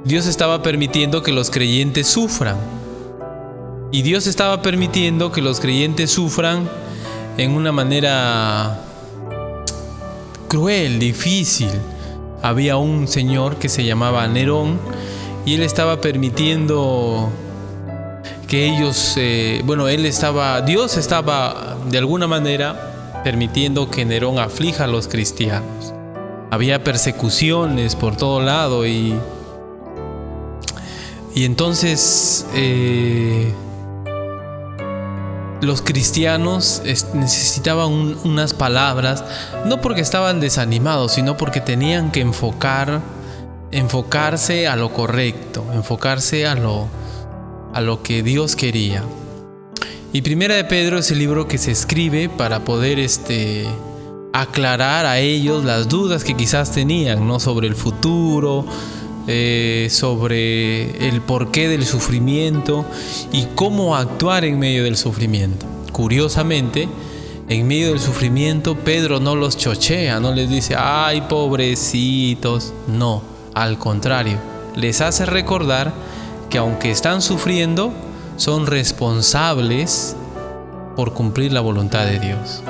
Dios estaba permitiendo que los creyentes sufran. Y Dios estaba permitiendo que los creyentes sufran en una manera cruel, difícil. Había un señor que se llamaba Nerón y él estaba permitiendo que ellos, Dios estaba de alguna manera permitiendo que Nerón aflija a los cristianos. Había persecuciones por todo lado y entonces los cristianos necesitaban unas palabras, no porque estaban desanimados, sino porque tenían que enfocarse a lo correcto, enfocarse a lo que Dios quería. Y Primera de Pedro es el libro que se escribe para poder aclarar a ellos las dudas que quizás tenían, ¿no? Sobre el futuro, sobre el porqué del sufrimiento y cómo actuar en medio del sufrimiento. Curiosamente, en medio del sufrimiento, Pedro no los chochea, no les dice, ¡ay, pobrecitos! No, al contrario, les hace recordar que aunque están sufriendo, son responsables por cumplir la voluntad de Dios.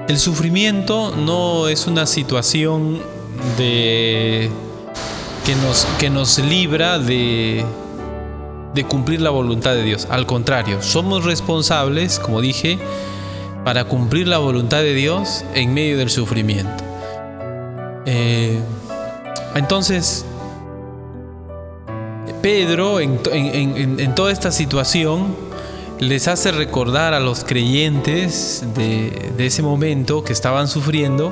El sufrimiento no es una situación que nos libra de cumplir la voluntad de Dios. Al contrario, somos responsables, como dije, para cumplir la voluntad de Dios en medio del sufrimiento. Entonces, Pedro, en toda esta situación, les hace recordar a los creyentes de ese momento que estaban sufriendo,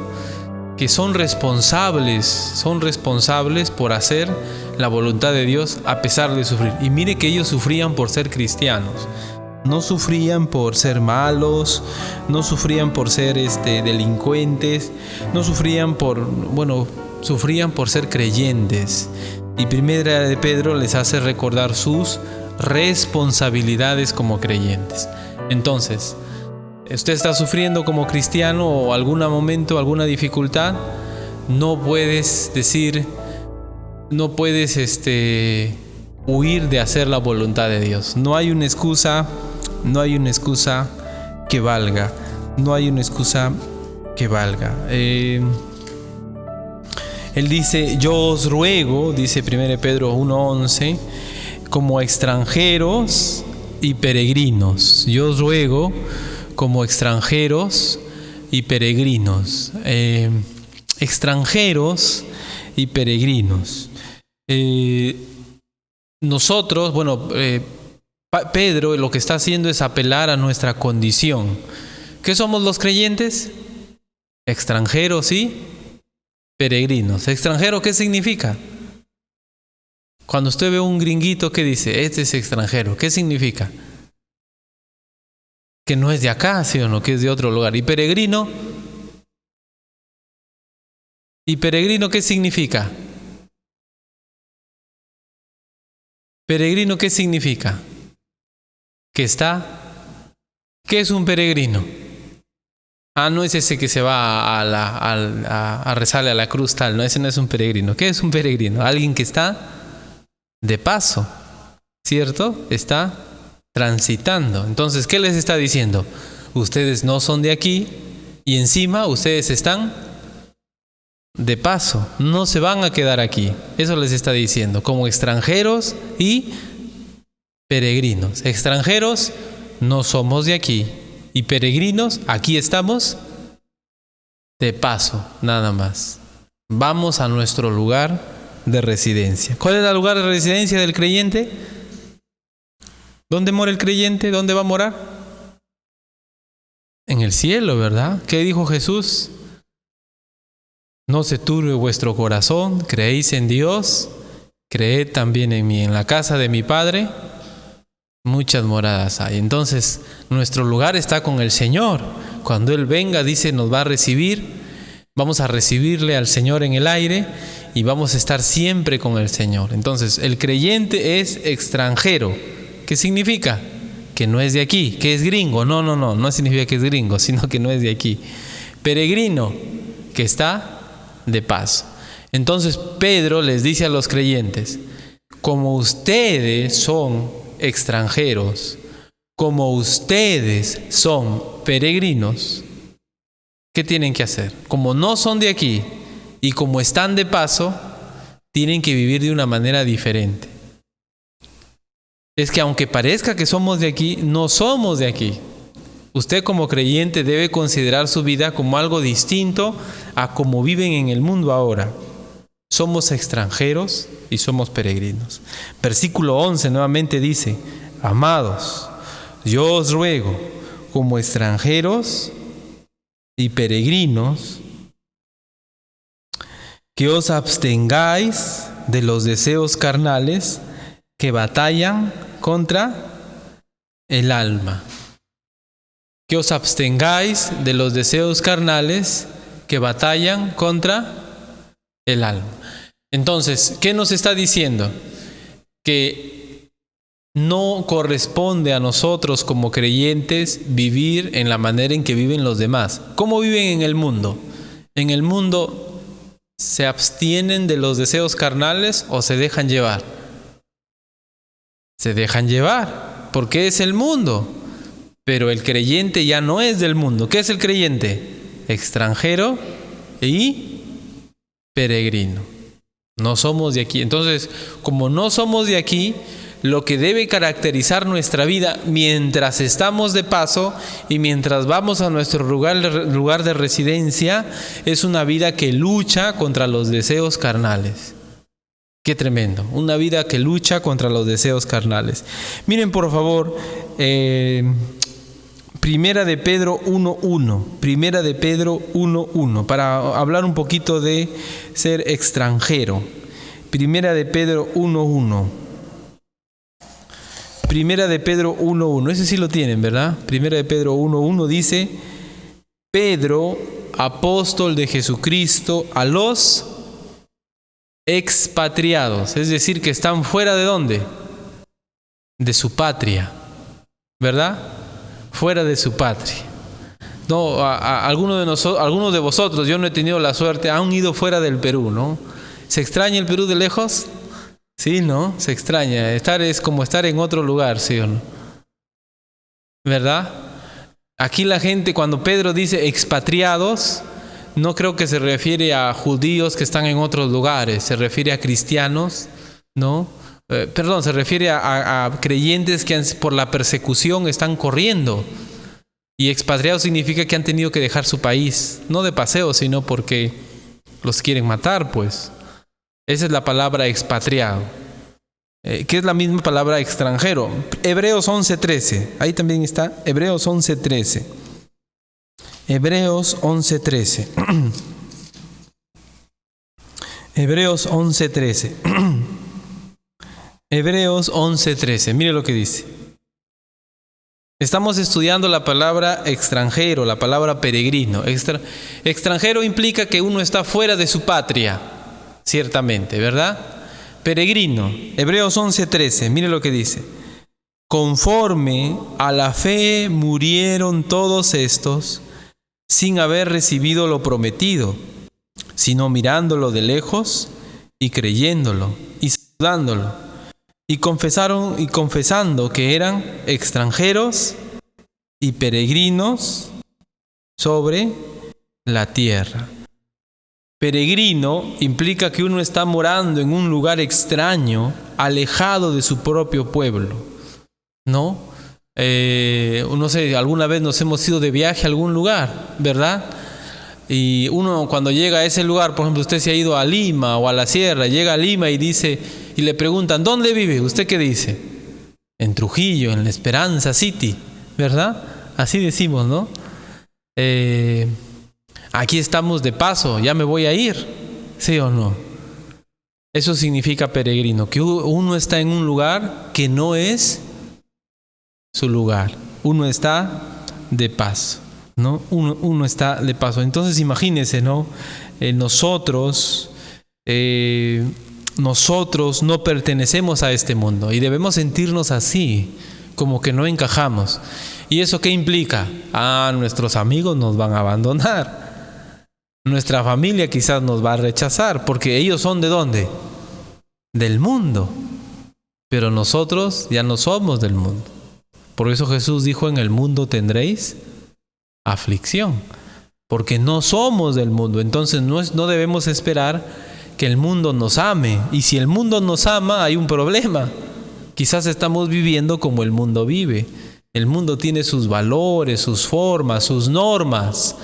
que son responsables por hacer la voluntad de Dios a pesar de sufrir. Y mire que ellos sufrían por ser cristianos, no sufrían por ser malos, no sufrían por ser delincuentes, no sufrían sufrían por ser creyentes. Y Primera de Pedro les hace recordar sus responsabilidades como creyentes. Entonces, usted está sufriendo como cristiano o algún momento, alguna dificultad, no puedes huir de hacer la voluntad de Dios. No hay una excusa que valga. Él dice, yo os ruego, dice 1 Pedro 1:11, como extranjeros y peregrinos. Yo os ruego como extranjeros y peregrinos. Extranjeros y peregrinos. Pedro lo que está haciendo es apelar a nuestra condición. ¿Qué somos los creyentes? Extranjeros y peregrinos. ¿Extranjero qué significa? Cuando usted ve un gringuito, ¿qué dice? Este es extranjero. ¿Qué significa? Que no es de acá, ¿sí o no? Que es de otro lugar. ¿Y peregrino? ¿Y peregrino qué significa? ¿Peregrino qué significa? ¿Qué es un peregrino? No es ese que se va a rezarle a la cruz tal, no, ese no es un peregrino. ¿Qué es un peregrino? Alguien que está de paso, ¿cierto? Está transitando. Entonces, ¿qué les está diciendo? Ustedes no son de aquí y encima ustedes están de paso, no se van a quedar aquí. Eso les está diciendo, como extranjeros y peregrinos. Extranjeros, no somos de aquí, y peregrinos, aquí estamos de paso, nada más. Vamos a nuestro lugar de residencia. ¿Cuál es el lugar de residencia del creyente? ¿Dónde mora el creyente? ¿Dónde va a morar? En el cielo, ¿verdad? ¿Qué dijo Jesús? No se turbe vuestro corazón, creéis en Dios, creed también en mí. En la casa de mi Padre muchas moradas hay. Entonces, nuestro lugar está con el Señor. Cuando Él venga, dice, nos va a recibir. Vamos a recibirle al Señor en el aire y vamos a estar siempre con el Señor. Entonces, el creyente es extranjero. ¿Qué significa? Que no es de aquí, que es gringo. No significa que es gringo, sino que no es de aquí. Peregrino, que está de paso. Entonces Pedro les dice a los creyentes, como ustedes son extranjeros, como ustedes son peregrinos, ¿qué tienen que hacer? Como no son de aquí y como están de paso, tienen que vivir de una manera diferente. Es que aunque parezca que somos de aquí, no somos de aquí. Usted como creyente debe considerar su vida como algo distinto a como viven en el mundo ahora. Somos extranjeros y somos peregrinos. Versículo 11 nuevamente dice: amados, yo os ruego, como extranjeros y peregrinos, que os abstengáis de los deseos carnales que batallan contra el alma. Que os abstengáis de los deseos carnales que batallan contra el alma. Entonces, ¿qué nos está diciendo? Que no corresponde a nosotros como creyentes vivir en la manera en que viven los demás. ¿Cómo viven en el mundo? En el mundo se abstienen de los deseos carnales o se dejan llevar. Se dejan llevar, porque es el mundo. Pero el creyente ya no es del mundo. ¿Qué es el creyente? Extranjero y peregrino. No somos de aquí. Entonces, como no somos de aquí, lo que debe caracterizar nuestra vida mientras estamos de paso y mientras vamos a nuestro lugar de residencia es una vida que lucha contra los deseos carnales. Qué tremendo. Una vida que lucha contra los deseos carnales. Miren por favor, Primera de Pedro 1:1. Primera de Pedro 1:1. Para hablar un poquito de ser extranjero. Primera de Pedro 1:1. Primera de Pedro 1:1. Ese sí lo tienen, ¿verdad? Primera de Pedro 1:1 dice: Pedro, apóstol de Jesucristo, a los expatriados. Es decir, que están fuera de ¿dónde? De su patria. ¿Verdad? Fuera de su patria. No, algunos de vosotros, yo no he tenido la suerte, han ido fuera del Perú, ¿no? ¿Se extraña el Perú de lejos? Sí, ¿no? Se extraña. Estar es como estar en otro lugar, ¿sí o no? ¿Verdad? Aquí la gente, cuando Pedro dice expatriados, no creo que se refiere a judíos que están en otros lugares, se refiere a cristianos, ¿no? Se refiere a creyentes que por la persecución están corriendo. Y expatriados significa que han tenido que dejar su país, no de paseo, sino porque los quieren matar, pues. Esa es la palabra expatriado, que es la misma palabra extranjero. Hebreos 11:13, ahí también está, Hebreos 11:13. Hebreos 11:13. Hebreos 11:13. Hebreos 11:13. Mire lo que dice. Estamos estudiando la palabra extranjero, la palabra peregrino. Extranjero implica que uno está fuera de su patria, ciertamente, ¿verdad? Peregrino. Hebreos 11:13. Mire lo que dice. Conforme a la fe murieron todos estos, sin haber recibido lo prometido, sino mirándolo de lejos y creyéndolo y saludándolo. Y confesando que eran extranjeros y peregrinos sobre la tierra. Peregrino implica que uno está morando en un lugar extraño, alejado de su propio pueblo, ¿no? No sé, alguna vez nos hemos ido de viaje a algún lugar, ¿verdad? Y uno cuando llega a ese lugar, por ejemplo, usted se ha ido a Lima o a la sierra, llega a Lima y le preguntan, ¿dónde vive? ¿Usted qué dice? En Trujillo, en La Esperanza City, ¿verdad? Así decimos, ¿no? Aquí estamos de paso, ya me voy a ir, ¿sí o no? Eso significa peregrino, que uno está en un lugar que no es su lugar. Uno está de paso, ¿no? Uno está de paso. Entonces imagínense, ¿no? Nosotros no pertenecemos a este mundo y debemos sentirnos así, como que no encajamos. ¿Y eso qué implica? Nuestros amigos nos van a abandonar. Nuestra familia quizás nos va a rechazar, porque ellos son ¿de dónde? Del mundo. pero nosotros ya no somos del mundo. Por eso Jesús dijo: en el mundo tendréis aflicción, porque no somos del mundo. Entonces no debemos esperar que el mundo nos ame. Y si el mundo nos ama, hay un problema. Quizás estamos viviendo como el mundo vive. El mundo tiene sus valores, sus formas, sus normas.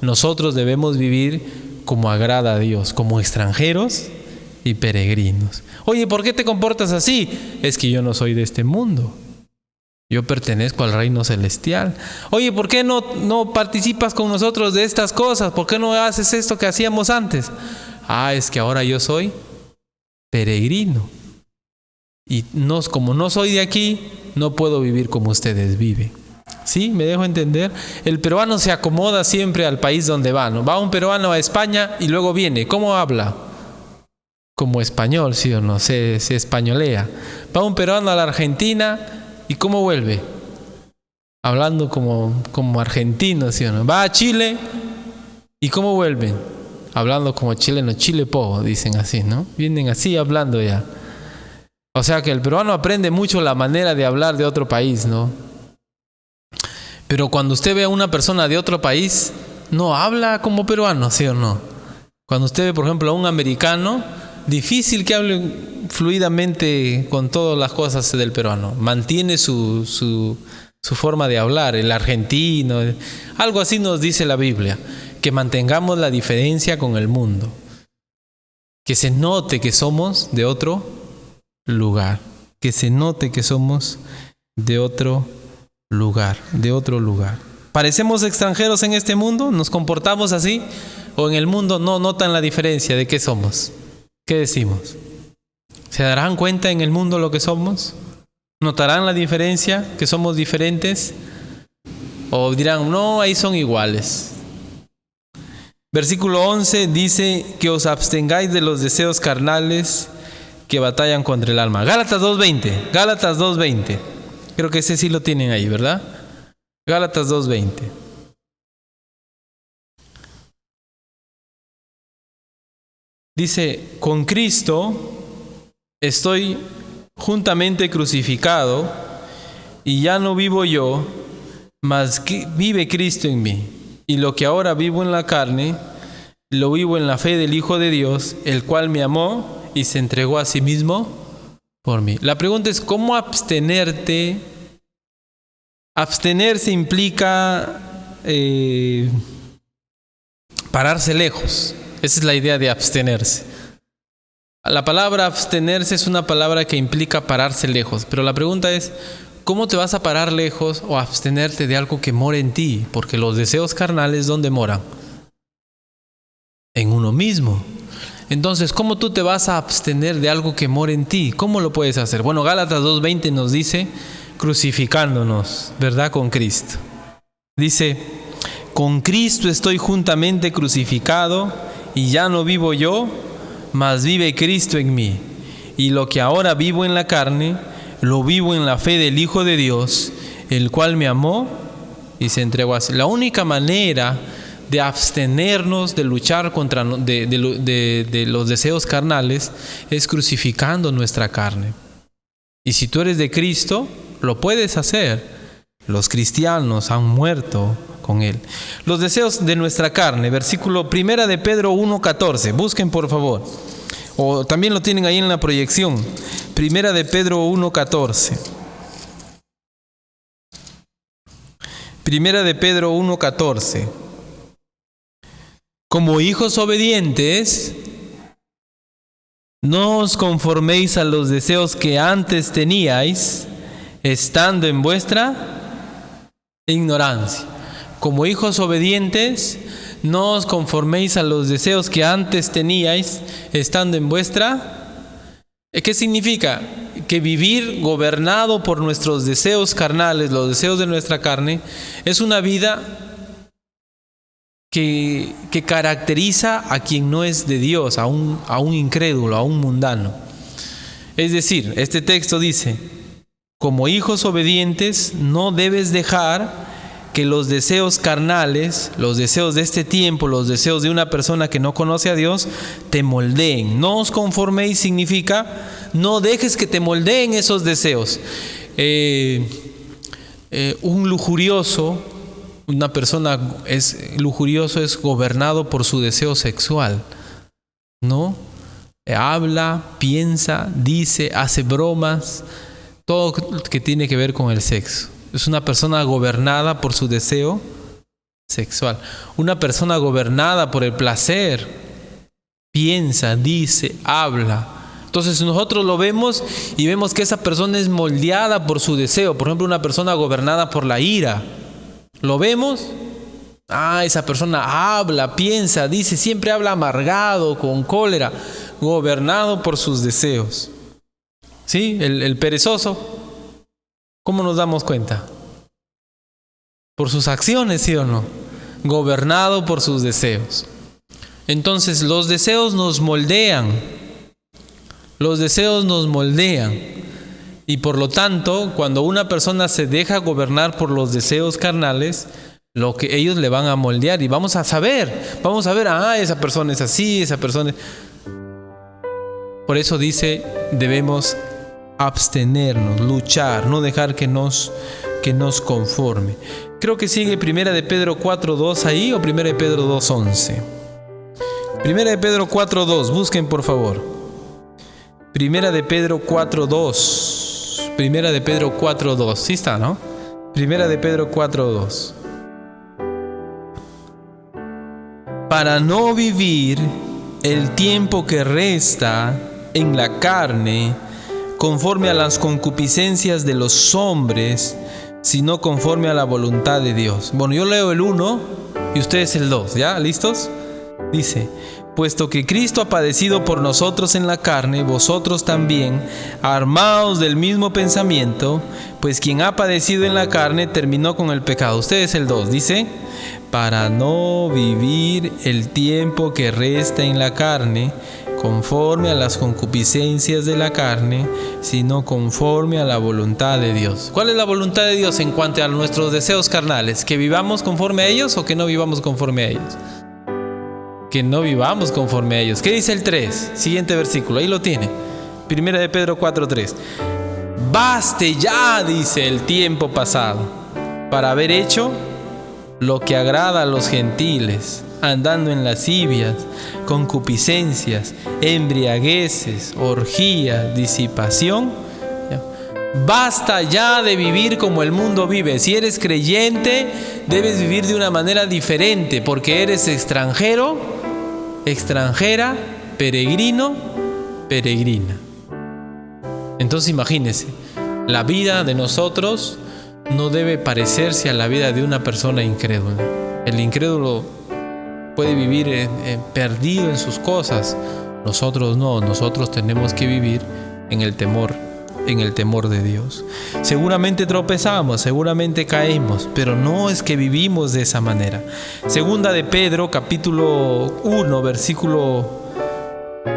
Nosotros debemos vivir como agrada a Dios, como extranjeros y peregrinos. Oye, ¿por qué te comportas así? Es que yo no soy de este mundo. Yo pertenezco al reino celestial. Oye, ¿por qué no participas con nosotros de estas cosas? ¿Por qué no haces esto que hacíamos antes? Es que ahora yo soy peregrino. Y como no soy de aquí, no puedo vivir como ustedes viven. ¿Sí? ¿Me dejo entender? El peruano se acomoda siempre al país donde va, ¿no? Va un peruano a España y luego viene. ¿Cómo habla? Como español, ¿sí o no? Se españolea. Va un peruano a la Argentina y ¿cómo vuelve? Hablando como argentino, ¿sí o no? Va a Chile y ¿cómo vuelven? Hablando como chileno, Chile po, dicen así, ¿no? Vienen así hablando ya. O sea que el peruano aprende mucho la manera de hablar de otro país, ¿no? Pero cuando usted ve a una persona de otro país, no habla como peruano, ¿sí o no? Cuando usted ve, por ejemplo, a un americano, difícil que hable fluidamente con todas las cosas del peruano. Mantiene su forma de hablar, el argentino. Algo así nos dice la Biblia, que mantengamos la diferencia con el mundo. Que se note que somos de otro lugar. Que se note que somos de otro lugar. ¿Parecemos extranjeros en este mundo? ¿Nos comportamos así? ¿O en el mundo no notan la diferencia de qué somos? ¿Qué decimos? ¿Se darán cuenta en el mundo lo que somos? ¿Notarán la diferencia, que somos diferentes? ¿O dirán, no, ahí son iguales? Versículo 11 dice que os abstengáis de los deseos carnales que batallan contra el alma. Gálatas 2:20. Creo que ese sí lo tienen ahí, ¿verdad? Gálatas 2:20. Dice, con Cristo estoy juntamente crucificado y ya no vivo yo, mas vive Cristo en mí. Y lo que ahora vivo en la carne, lo vivo en la fe del Hijo de Dios, el cual me amó y se entregó a sí mismo por mí. La pregunta es, ¿cómo abstenerte? Abstenerse implica pararse lejos. Esa es la idea de abstenerse. La palabra abstenerse es una palabra que implica pararse lejos. Pero la pregunta es, ¿cómo te vas a parar lejos o abstenerte de algo que mora en ti? Porque los deseos carnales, ¿dónde moran? En uno mismo. Entonces, ¿cómo tú te vas a abstener de algo que mora en ti? ¿Cómo lo puedes hacer? Bueno, Gálatas 2:20 nos dice, crucificándonos, ¿verdad? Con Cristo. Dice, con Cristo estoy juntamente crucificado y ya no vivo yo, mas vive Cristo en mí. Y lo que ahora vivo en la carne, lo vivo en la fe del Hijo de Dios, el cual me amó y se entregó a sí. La única manera de abstenernos, de luchar contra de los deseos carnales, es crucificando nuestra carne. Y si tú eres de Cristo, lo puedes hacer. Los cristianos han muerto con Él. Los deseos de nuestra carne, versículo 1 de Pedro 1:14. Busquen por favor. O también lo tienen ahí en la proyección. 1 de Pedro 1:14. 1 de Pedro 1:14. Como hijos obedientes, no os conforméis a los deseos que antes teníais, estando en vuestra ignorancia. Como hijos obedientes, no os conforméis a los deseos que antes teníais, estando en vuestra... ¿Qué significa? Que vivir gobernado por nuestros deseos carnales, los deseos de nuestra carne, es una vida que caracteriza a quien no es de Dios, a un incrédulo, a un mundano. Es decir, este texto dice, como hijos obedientes no debes dejar que los deseos carnales, los deseos de este tiempo, los deseos de una persona que no conoce a Dios, te moldeen. No os conforméis significa no dejes que te moldeen esos deseos. Un lujurioso, una persona lujurioso es gobernado por su deseo sexual, ¿no? Habla, piensa, dice, hace bromas, todo que tiene que ver con el sexo. Es una persona gobernada por su deseo sexual. Una persona gobernada por el placer, piensa, dice, habla. Entonces nosotros lo vemos y vemos que esa persona es moldeada por su deseo. Por ejemplo, una persona gobernada por la ira. ¿Lo vemos? Esa persona habla, piensa, dice, siempre habla amargado, con cólera, gobernado por sus deseos. ¿Sí? El perezoso. ¿Cómo nos damos cuenta? Por sus acciones, ¿sí o no? Gobernado por sus deseos. Entonces, los deseos nos moldean. Los deseos nos moldean. Y por lo tanto, cuando una persona se deja gobernar por los deseos carnales, lo que ellos le van a moldear. Y vamos a saber, esa persona es así, esa persona... Por eso dice, debemos abstenernos, luchar, no dejar que nos conforme. Creo que sigue 1 de Pedro 4.2 ahí o 1 de Pedro 2.11. 1 de Pedro 4.2, busquen por favor. 1 de Pedro 4.2. 1 de Pedro 4.2, sí está, ¿no? 1 de Pedro 4.2. Para no vivir el tiempo que resta en la carne conforme a las concupiscencias de los hombres, sino conforme a la voluntad de Dios. Bueno, yo leo el 1 y ustedes el 2, ¿ya? ¿Listos? Dice, puesto que Cristo ha padecido por nosotros en la carne, vosotros también, armaos del mismo pensamiento, pues quien ha padecido en la carne terminó con el pecado. Ustedes el 2, dice, para no vivir el tiempo que resta en la carne, conforme a las concupiscencias de la carne, sino conforme a la voluntad de Dios. ¿Cuál es la voluntad de Dios en cuanto a nuestros deseos carnales? ¿Que vivamos conforme a ellos o que no vivamos conforme a ellos? Que no vivamos conforme a ellos. ¿Qué dice el 3? Siguiente versículo, ahí lo tiene. 1 de Pedro 4.3. Baste ya, dice, el tiempo pasado, para haber hecho lo que agrada a los gentiles, andando en lascivias, concupiscencias, embriagueces, orgías, disipación. Basta ya de vivir como el mundo vive. Si eres creyente, debes vivir de una manera diferente, porque eres extranjero, extranjera, peregrino, peregrina. Entonces imagínense, la vida de nosotros no debe parecerse a la vida de una persona incrédula. El incrédulo puede vivir perdido en sus cosas. Nosotros no, nosotros tenemos que vivir en el temor de Dios. Seguramente tropezamos, seguramente caemos, pero no es que vivimos de esa manera. Segunda de Pedro, capítulo 1, versículo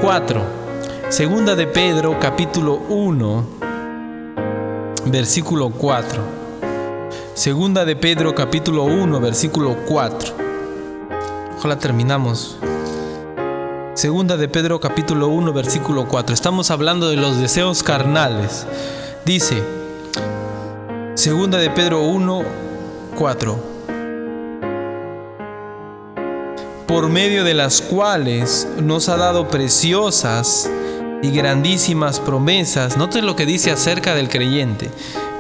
4. Segunda de Pedro, capítulo 1, versículo 4. Segunda de Pedro, capítulo 1, versículo 4. Ojalá terminamos. Segunda de Pedro, capítulo 1, versículo 4. Estamos hablando de los deseos carnales. Dice, Segunda de Pedro 1, 4. Por medio de las cuales nos ha dado preciosas y grandísimas promesas. Noten lo que dice acerca del creyente.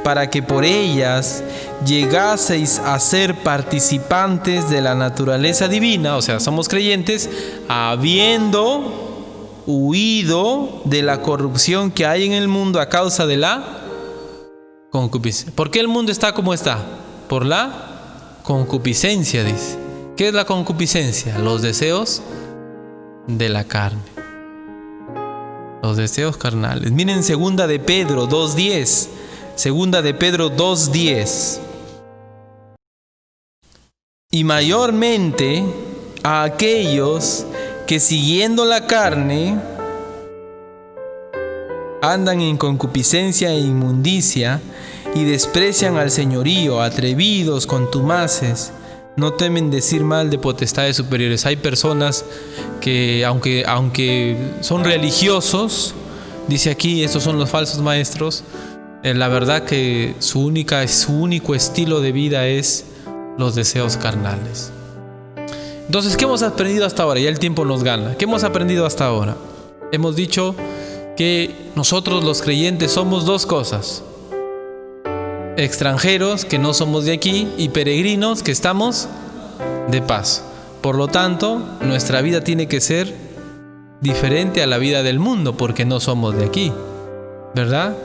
Para que por ellas llegaseis a ser participantes de la naturaleza divina, o sea, somos creyentes, habiendo huido de la corrupción que hay en el mundo a causa de la concupiscencia. ¿Por qué el mundo está como está? Por la concupiscencia, dice. ¿Qué es la concupiscencia? Los deseos de la carne. Los deseos carnales. Miren segunda de Pedro 2:10. Segunda de Pedro 2:10. Y mayormente a aquellos que siguiendo la carne andan en concupiscencia e inmundicia, y desprecian al señorío, atrevidos, contumaces, no temen decir mal de potestades superiores. Hay personas que aunque son religiosos, dice aquí, estos son los falsos maestros, la verdad que su único estilo de vida es los deseos carnales. Entonces, ¿qué hemos aprendido hasta ahora? Ya el tiempo nos gana. ¿Qué hemos aprendido hasta ahora? Hemos dicho que nosotros los creyentes somos dos cosas: extranjeros, que no somos de aquí, y peregrinos, que estamos de paso. Por lo tanto, nuestra vida tiene que ser diferente a la vida del mundo, porque no somos de aquí, ¿verdad?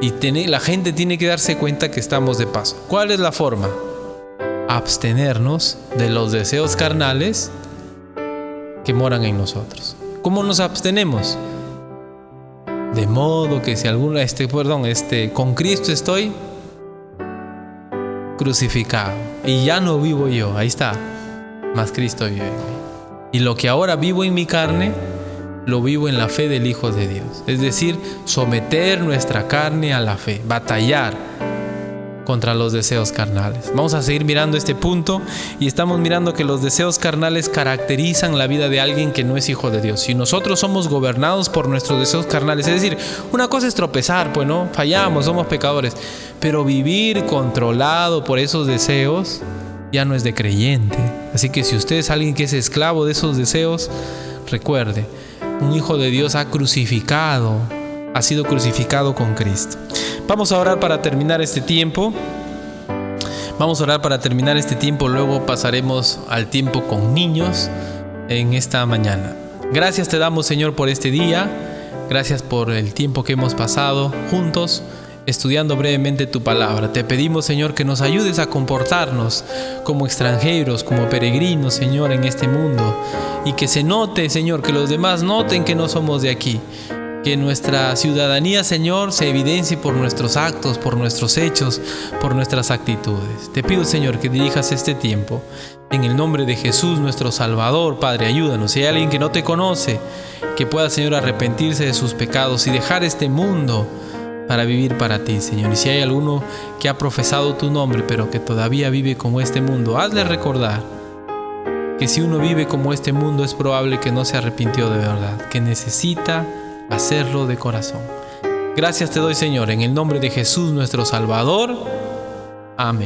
Y la gente tiene que darse cuenta que estamos de paso. ¿Cuál es la forma? Abstenernos de los deseos carnales que moran en nosotros. ¿Cómo nos abstenemos? De modo que si con Cristo estoy crucificado y ya no vivo yo, ahí está, mas Cristo vive en mí. Y lo que ahora vivo en mi carne, lo vivo en la fe del Hijo de Dios. Es decir, someter nuestra carne a la fe, batallar contra los deseos carnales. Vamos a seguir mirando este punto y estamos mirando que los deseos carnales caracterizan la vida de alguien que no es hijo de Dios. Si nosotros somos gobernados por nuestros deseos carnales, es decir, una cosa es tropezar, pues no, fallamos, somos pecadores, pero vivir controlado por esos deseos ya no es de creyente. Así que si usted es alguien que es esclavo de esos deseos, recuerde, un hijo de Dios ha sido crucificado con Cristo. Vamos a orar para terminar este tiempo. Luego pasaremos al tiempo con niños en esta mañana. Gracias te damos, Señor, por este día. Gracias por el tiempo que hemos pasado juntos estudiando brevemente tu palabra. Te pedimos, Señor, que nos ayudes a comportarnos como extranjeros, como peregrinos, Señor, en este mundo. Y que se note, Señor, que los demás noten que no somos de aquí. Que nuestra ciudadanía, Señor, se evidencie por nuestros actos, por nuestros hechos, por nuestras actitudes. Te pido, Señor, que dirijas este tiempo. En el nombre de Jesús, nuestro Salvador, Padre, ayúdanos. Si hay alguien que no te conoce, que pueda, Señor, arrepentirse de sus pecados y dejar este mundo para vivir para ti, Señor. Y si hay alguno que ha profesado tu nombre, pero que todavía vive como este mundo, hazle recordar que si uno vive como este mundo, es probable que no se arrepintió de verdad, que necesita hacerlo de corazón. Gracias te doy, Señor, en el nombre de Jesús, nuestro Salvador. Amén.